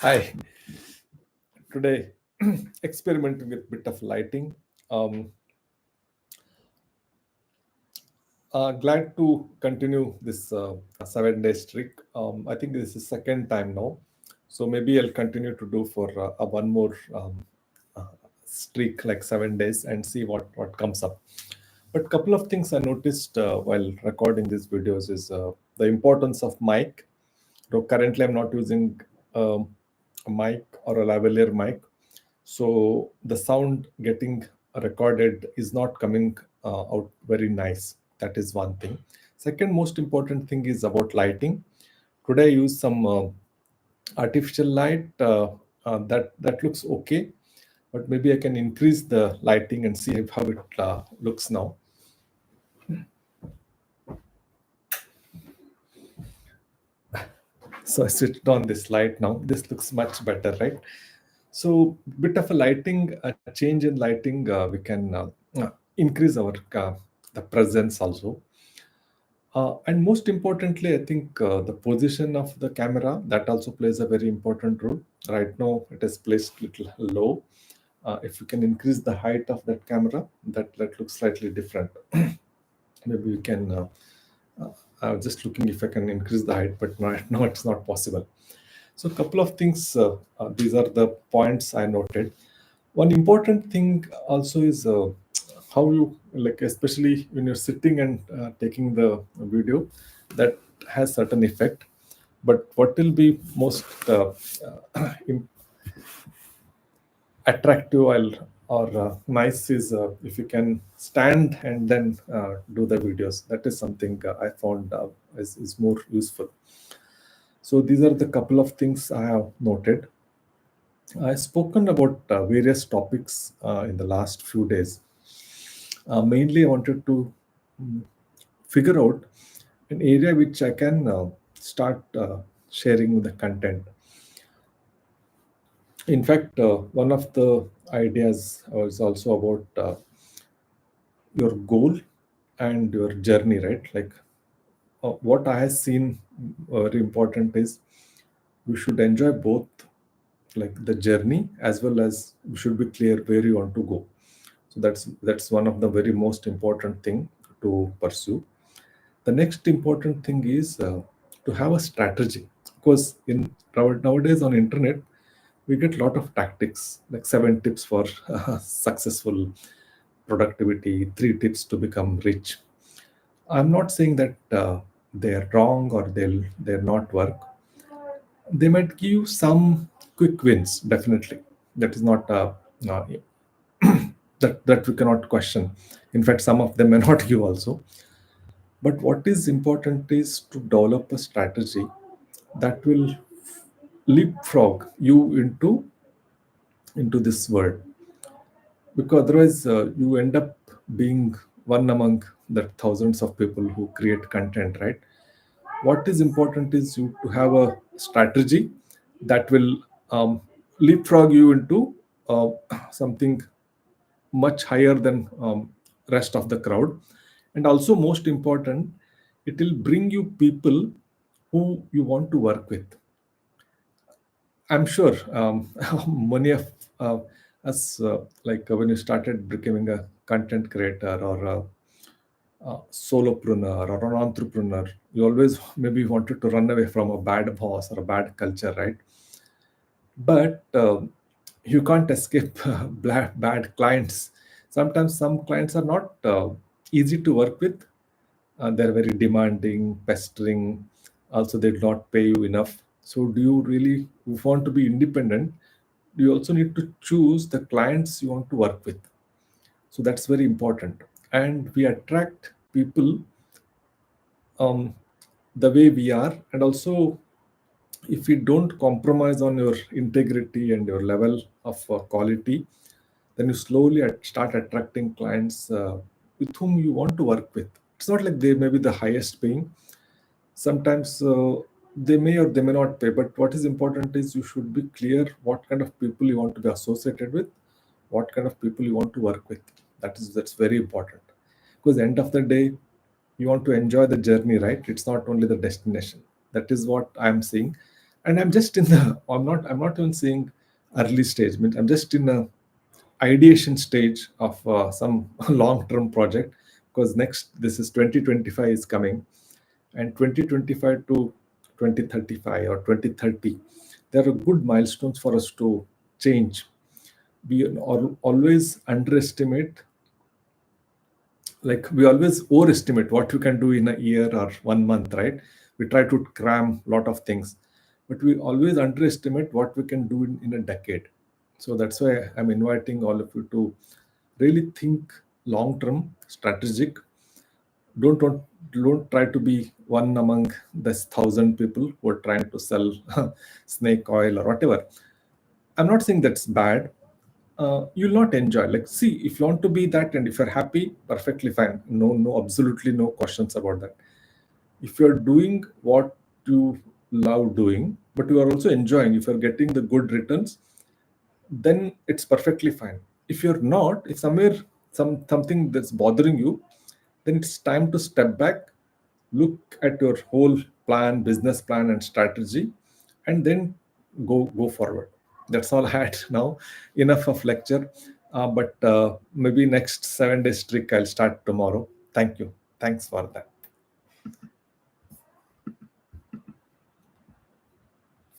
Hi, today experimenting with bit of lighting. Um, Glad to continue this 7 day streak. I think this is second time now, so maybe I'll continue to do for a one more uh, streak like 7 days and see what comes up. But couple of things I noticed while recording these videos is the importance of mic. Though currently I'm not using a mic or a lavalier mic, so the sound getting recorded is not coming out very nice. That is one thing. Second most important thing is about lighting. Today I use some artificial light that looks okay, but maybe I can increase the lighting and see how it looks now. So I switched on this light now. This looks much better, right? So bit of a lighting, a change in lighting, we can increase our the presence also. And most importantly, I think the position of the camera that also plays a very important role. Right now, it is placed little low. If you can increase the height of that camera, that looks slightly different. Maybe you can. I was just looking if I can increase the height, but right now it's not possible. So a couple of things. These are the points I noted. One important thing also is how you like, especially when you're sitting and taking the video, that has certain effect. But what will be most im- attractive or nice is if you can stand and then do the videos. That is something I found is more useful. So these are the couple of things I have noted. I've spoken about various topics in the last few days. Mainly, I wanted to mm, figure out an area which I can start sharing the content. In fact, one of the ideas was also about your goal and your journey, right? Like what I have seen very important is we should enjoy both, like the journey as well as we should be clear where you want to go. So that's one of the very most important thing to pursue. The next important thing is to have a strategy, because in nowadays on internet we get a lot of tactics like 7 tips for successful productivity, 3 tips to become rich. I'm not saying that they're wrong or they're not work. They might give you some quick wins, definitely. That is not uh, that we cannot question. In fact, some of them may not give also. But what is important is to develop a strategy that will leapfrog you into this world, because otherwise you end up being one among the thousands of people who create content, right? What is important is you to have a strategy that will leapfrog you into something much higher than rest of the crowd. And also most important, it will bring you people who you want to work with. I'm sure many of us, like when you started becoming a content creator or a solopreneur or an entrepreneur, you always maybe wanted to run away from a bad boss or a bad culture, right? But you can't escape bad clients. Sometimes some clients are not easy to work with. They're very demanding, pestering. Also, they do not pay you enough. So, do you really want to be independent? You also need to choose the clients you want to work with. So that's very important. And we attract people um, the way we are, and also if you don't compromise on your integrity and your level of quality, then you slowly start attracting clients with whom you want to work with. It's not like they may be the highest paying. Sometimes they may or they may not pay, but what is important is you should be clear what kind of people you want to be associated with, what kind of people you want to work with. That's very important, because end of the day you want to enjoy the journey, right? It's not only the destination. That is what I'm seeing. And I'm just in the I'm not even saying early stage. I mean, I'm just in a ideation stage of some long term project, because next, this is 2025 is coming, and 2025 to 2035 or 2030, there are good milestones for us to change. We always underestimate, like we always overestimate what we can do in a year or 1 month, right? We try to cram a lot of things, but we always underestimate what we can do in a decade. So that's why I'm inviting all of you to really think long term, strategic. Don't don't don't try to be one among this 1,000 people who are trying to sell snake oil or whatever. I'm not saying that's bad. You'll not enjoy. Like, see, if you want to be that and if you're happy, perfectly fine. No, no, absolutely no questions about that. If you're doing what you love doing, but you are also enjoying, if you're getting the good returns, then it's perfectly fine. If you're not, if somewhere something that's bothering you, then it's time to step back, look at your whole plan, business plan and strategy, and then go forward. That's all I had now. Enough of lecture. But maybe next 7 days trick I'll start tomorrow. Thank you. Thanks for that.